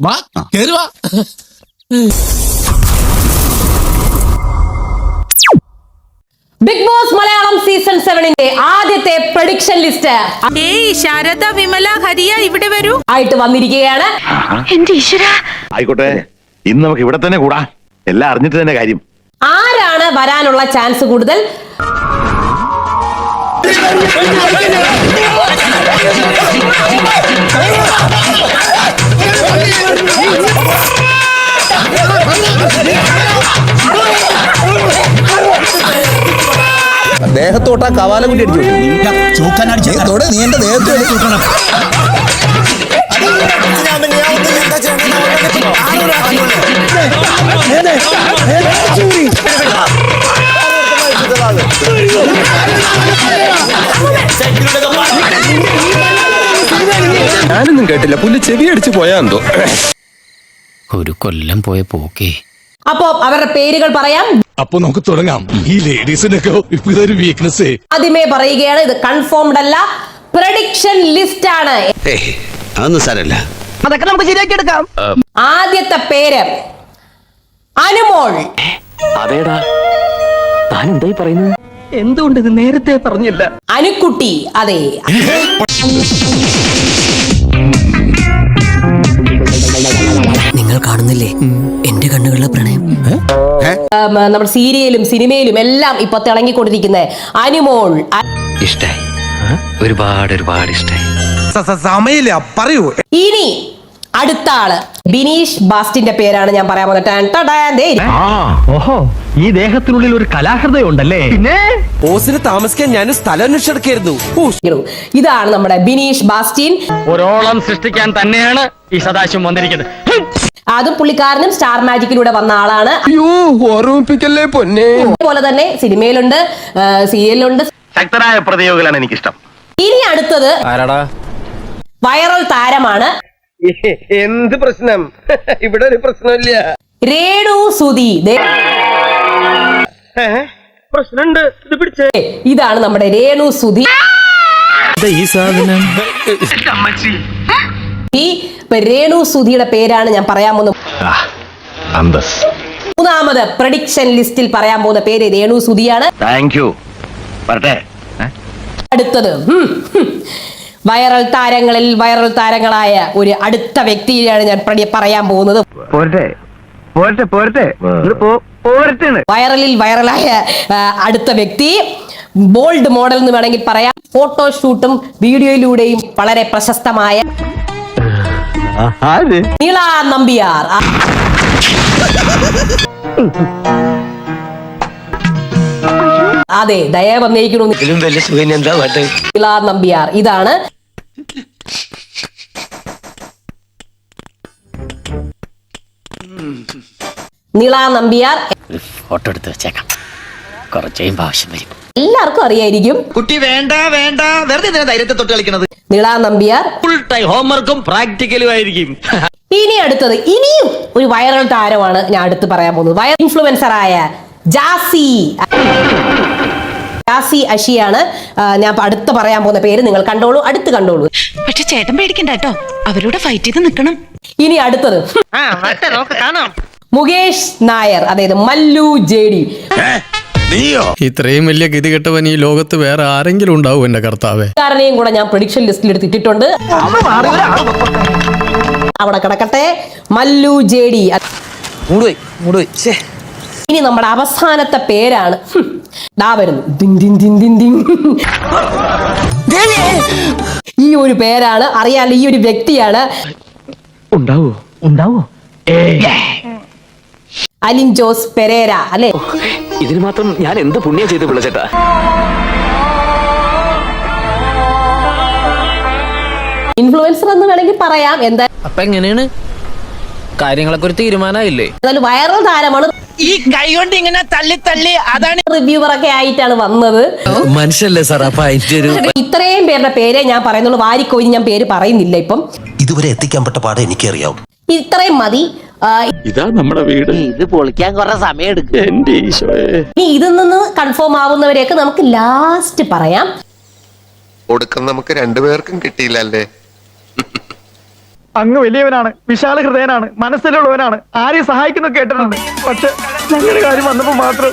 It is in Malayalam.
വാ കേറി വാ. ബിഗ് ബോസ് മലയാളം സീസൺ 7ന്റെ ആദ്യത്തെ പ്രഡിക്ഷൻ ലിസ്റ്റ് ശാരദ, വിമല, ഹരിയ ഇവിടെ വരൂ ആയിട്ട് വന്നിരിക്കുകയാണ്. എന്റെ ഈശ്വര, ആയിക്കോട്ടെ, ഇന്ന് നമുക്ക് ഇവിടെ തന്നെ കൂടാ. എല്ലാം അറിഞ്ഞിട്ട് തന്നെ കാര്യം. ആരാണ് വരാനുള്ള ചാൻസ് കൂടുതൽ? ദേഹത്തോട്ടാ കവാല കുട്ടി അടിച്ചു നീ എന്റെ ദേഹത്ത് ഞാനൊന്നും കേട്ടില്ല. പുല്ല് ചെവി അടിച്ചു പോയാ എന്തോ. ഒരു കൊല്ലം പോയ പോക്കേ. അപ്പോ അവരുടെ പേരുകൾ പറയാം. അപ്പൊ നമുക്ക് തുടങ്ങാം. ഈ ലേഡീസിനൊക്കെ ഇപ്പൊ ഇതൊരു വീക്ക്നെസ്. ആദ്യമേ പറയുകയാണ്, ഇത് കൺഫേംഡ് അല്ല, പ്രഡിക്ഷൻ ലിസ്റ്റ് ആണ്. അതൊന്നും സാരല്ല, അതൊക്കെ നമുക്ക് ശരിയാക്കി എടുക്കാം. ആദ്യത്തെ പേര് അനുമോൾ. അതേടാ, താൻ എന്തായി പറയുന്നത്? എന്തുകൊണ്ട് ഇത് നേരത്തെ പറഞ്ഞില്ല? അനുക്കുട്ടി. അതെ, നിങ്ങൾ കാണുന്നില്ലേ എന്റെ കണ്ണുകളിലെ പ്രണയം? നമ്മുടെ സീരിയലും സിനിമയിലും എല്ലാം ഇപ്പൊ തിളങ്ങിക്കൊണ്ടിരിക്കുന്ന അനുമോൾ. ഇഷ്ടായി, ഒരുപാട് ഒരുപാട് ഇഷ്ടായി. സമയില്ല, പറയൂ. ഇനി അടുത്ത ആള് ബിനീഷ് ബാസ്റ്റിന്റെ പേരാണ് ഞാൻ പറയാൻ പോകുന്നത്. ഓഹോ, ഈ ദേഹത്തിനുള്ളിൽ ഒരു കലാഹൃദയം ഉണ്ടല്ലേ? ഓസിന് താമസിക്കാൻ ഞാൻ സ്ഥലം അന്വേഷിച്ചെടുക്കായിരുന്നു. ഇതാണ് നമ്മുടെ ബിനീഷ് ബാസ്റ്റിൻ. ഒരോളം സൃഷ്ടിക്കാൻ തന്നെയാണ് ഈ സദാശിവം വന്നിരിക്കുന്നത്. അതും പുള്ളിക്കാരനും സ്റ്റാർ മാജിക്കിലൂടെ വന്ന ആളാണ്. ഓർമ്മിപ്പിക്കല്ലേ പൊന്നെ. അതുപോലെ തന്നെ സിനിമയിലുണ്ട്, സീരിയലിലുണ്ട്. ശക്തരായ പ്രതിയോഗികളാണ് എനിക്കിഷ്ടം. ഇനി അടുത്തത് ആരാടാ? വൈറൽ താരമാണ്. എന്ത് പ്രശ്നം? ഇവിടെ ഒരു പ്രശ്നമില്ല. രേണു സുധി. പ്രശ്നമുണ്ട്, ഇത് പിടിച്ചേ. ഇതാണ് നമ്മുടെ രേണു സുധി. ഈ സാധനം രേണു സുധിയുടെ പേരാണ് ഞാൻ പറയാൻ പോകുന്നത്. മൂന്നാമത് പ്രഡിക്ഷൻ ലിസ്റ്റിൽ പറയാൻ പോകുന്ന പേര് രേണു സുധിയാണ്. Thank you. വരട്ടെ. അടുത്തത് വൈറൽ താരങ്ങളിൽ വൈറൽ താരങ്ങളായ ഒരു അടുത്ത വ്യക്തിയാണ് ഞാൻ പറയാൻ പോകുന്നത്. വൈറലിൽ വൈറലായ അടുത്ത വ്യക്തി, ബോൾഡ് മോഡൽ എന്ന് വേണമെങ്കിൽ പറയാം. ഫോട്ടോഷൂട്ടും വീഡിയോയിലൂടെയും വളരെ പ്രശസ്തമായ നീള നമ്പ്യാർ. അതെ, ദയ വന്നിരിക്കുന്നു. നീള നമ്പ്യാർ. ഇതാണ് നീള നമ്പ്യാർ. ഫോട്ടോ എടുത്ത് വെച്ചേക്കാം, കുറച്ച് ആവശ്യം വരും. എല്ലാവർക്കും അറിയായിരിക്കും. കുട്ടി വേണ്ട വേണ്ട, വെറുതെ ധൈര്യത്തെ തൊട്ട് കളിക്കണത്. നീള നമ്പ്യാർ ഫുൾ ടൈം ഹോംവർക്കും പ്രാക്ടിക്കലും ആയിരിക്കും. ഇനി അടുത്തത് ഇനിയും ഒരു വൈറൽ താരമാണ് ഞാൻ അടുത്ത് പറയാൻ പോകുന്നത്. വൈറൽ ഇൻഫ്ലുവൻസർ ആയ ജാസി അഷിയാണ് ഞാൻ അടുത്ത് പറയാൻ പോകുന്ന പേര്. നിങ്ങൾ കണ്ടോളൂ, അടുത്ത് കണ്ടോളൂ. പക്ഷെ ചേട്ടൻ പേടിക്കണ്ട കേട്ടോ, അവരോട് ഫൈറ്റ് ചെയ്ത് നിൽക്കണം. ഇനി അടുത്തത് മുകേഷ് നായർ, അതായത് മല്ലു ജെഡി. ഇത്രയും വലിയ ഗതികെട്ടവൻ ഈ ലോകത്ത് വേറെ ആരെങ്കിലും ഉണ്ടാവും എന്റെ കർത്താവേ. കാരനെയും കൂടെ ഞാൻ പ്രഡിക്ഷൻ ലിസ്റ്റിൽ എടുത്തിട്ടുണ്ട്. അവിടെ കിടക്കട്ടെ, മല്ലു ജെഡി. ഇനി നമ്മുടെ അവസാനത്തെ പേരാണ് വരുന്നു. ഈ ഒരു പേരാണ് അറിയാലോ, ഈ ഒരു വ്യക്തിയാണ്. ഉണ്ടാവോ? അലിൻ ജോസ് പെരേര, അല്ലെ? ഇതിന് മാത്രം ഞാൻ എന്ത് പുണ്യം ചെയ്ത് വിളിച്ചേട്ടാ. ഇൻഫ്ലുവൻസർ എന്ന് വേണമെങ്കിൽ പറയാം. എന്താ അപ്പൊ എങ്ങനെയാണ് കാര്യങ്ങളൊക്കെ ഒരു തീരുമാനമായില്ലേ? എന്തായാലും വൈറൽ താരമാണ്. ഈ കൈ കൊണ്ട് ഇങ്ങനെ തള്ളി തള്ളി, അതാണ് റിവ്യൂവർ ഒക്കെ ആയിട്ടാണ് വന്നത്. മനുഷ്യല്ലേ സാർ? അപ്പൊ അതിന്റെ ഒരു ഇത്രയും പേരുടെ പേരെ ഞാൻ പറയുന്നുള്ളൂ. വാരിക്കോരി ഞാൻ പേര് പറയുന്നില്ല. ഇപ്പം ഇതുവരെ എത്തിക്കാൻ പെട്ട പാടെ എനിക്കറിയാം. ഇത്രയും മതി. ഇതാ നമ്മുടെ വീട്. ഇത് പൊളിക്കാൻ കുറെ സമയം എടുക്കും. എന്റെ ഈശോയെ. ഇനി ഇതിൽ നിന്ന് കൺഫേം ആവുന്നവരെയൊക്കെ നമുക്ക് ലാസ്റ്റ് പറയാം. ഒടുക്കം നമുക്ക് രണ്ടുപേർക്കും കിട്ടിയില്ലല്ലേ. അങ്ങ് വലിയവനാണ്, വിശാല ഹൃദയനാണ്, മനസ്സിലുള്ളവനാണ്, ആരെയും സഹായിക്കുന്ന കേട്ടിട്ടുണ്ട്. പക്ഷെ ഞങ്ങളുടെ കാര്യം വന്നപ്പോ മാത്രം